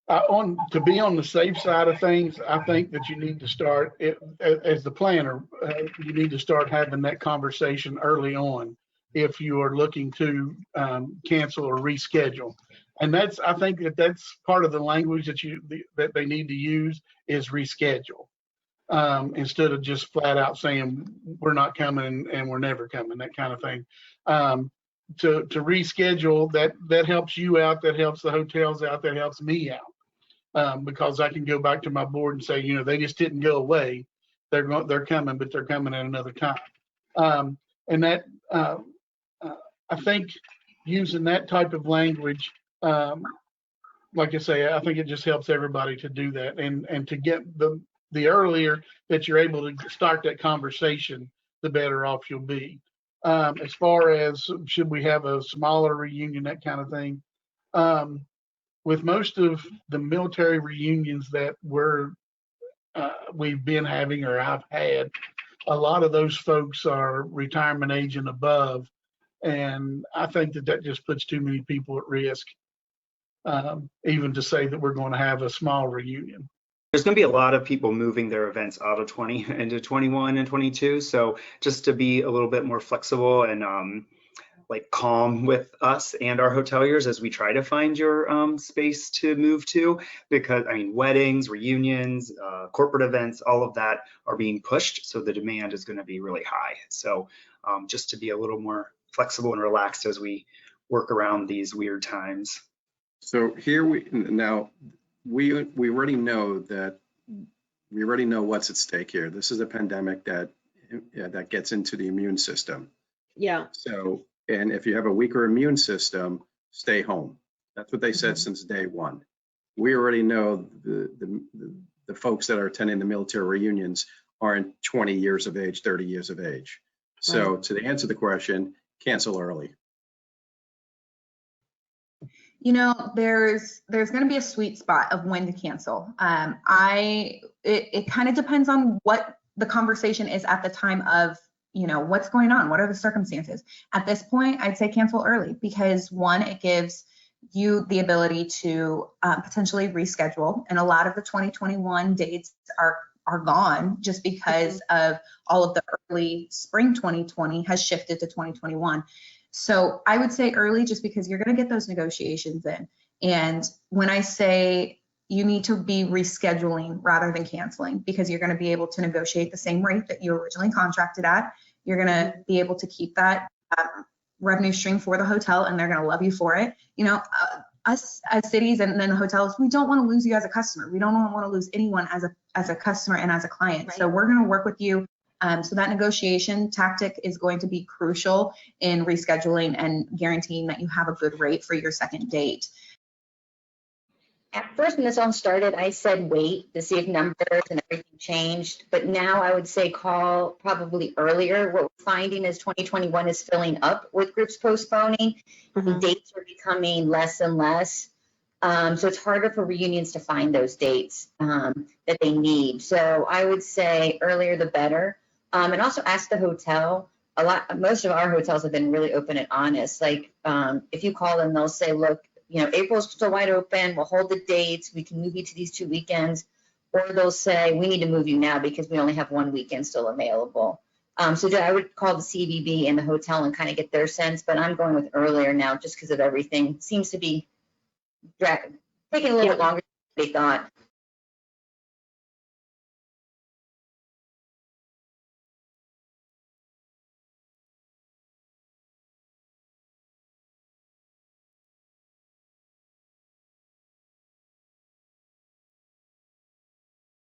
To be on the safe side of things, I think that you need to start as the planner. You need to start having that conversation early on if you are looking to cancel or reschedule. And I think that's part of the language that they need to use is reschedule, instead of just flat out saying we're not coming and we're never coming, that kind of thing. To reschedule, that helps you out, that helps the hotels out, that helps me out. Because I can go back to my board and say, they just didn't go away. They're coming, but they're coming at another time. And that I think using that type of language, like I say, I think it just helps everybody to do that, and to get the earlier that you're able to start that conversation, the better off you'll be. As far as should we have a smaller reunion, that kind of thing. With most of the military reunions that we've been having or I've had, a lot of those folks are retirement age and above, and I think that just puts too many people at risk, even to say that we're going to have a small reunion. There's going to be a lot of people moving their events out of 20 into 21 and 22, so just to be a little bit more flexible and like calm with us and our hoteliers as we try to find your space to move to, because I mean, weddings, reunions, corporate events, all of that are being pushed. So the demand is going to be really high. So just to be a little more flexible and relaxed as we work around these weird times. So here we already know what's at stake here. This is a pandemic that gets into the immune system. Yeah. So, and if you have a weaker immune system, stay home. That's what they said since day one. We already know the folks that are attending the military reunions aren't 20 years of age, 30 years of age. So right. To answer the question, cancel early. There's going to be a sweet spot of when to cancel. It kind of depends on what the conversation is at the time of, what's going on, what are the circumstances. At this point, I'd say cancel early because one, it gives you the ability to potentially reschedule, and a lot of the 2021 dates are gone just because of all of the early spring 2020 has shifted to 2021. So I would say early just because you're going to get those negotiations in. And when I say you need to be rescheduling rather than canceling, because you're going to be able to negotiate the same rate that you originally contracted at. You're going to be able to keep that revenue stream for the hotel, and they're going to love you for it. Us as cities and then the hotels, we don't want to lose you as a customer. We don't want to lose anyone as a customer and as a client. Right. So we're going to work with you. So that negotiation tactic is going to be crucial in rescheduling and guaranteeing that you have a good rate for your second date. At first, when this all started, I said wait to see if numbers and everything changed. But now I would say call probably earlier. What we're finding is 2021 is filling up with groups postponing. Mm-hmm. Dates are becoming less and less. So it's harder for reunions to find those dates that they need. So I would say earlier the better. And also ask the hotel. Most of our hotels have been really open and honest. Like if you call them, they'll say, look, April's still wide open. We'll hold the dates. We can move you to these 2 weekends. Or they'll say, we need to move you now because we only have 1 weekend still available. So I would call the CVB and the hotel and kind of get their sense. But I'm going with earlier now just because of everything. Seems to be taking a little bit longer than they thought.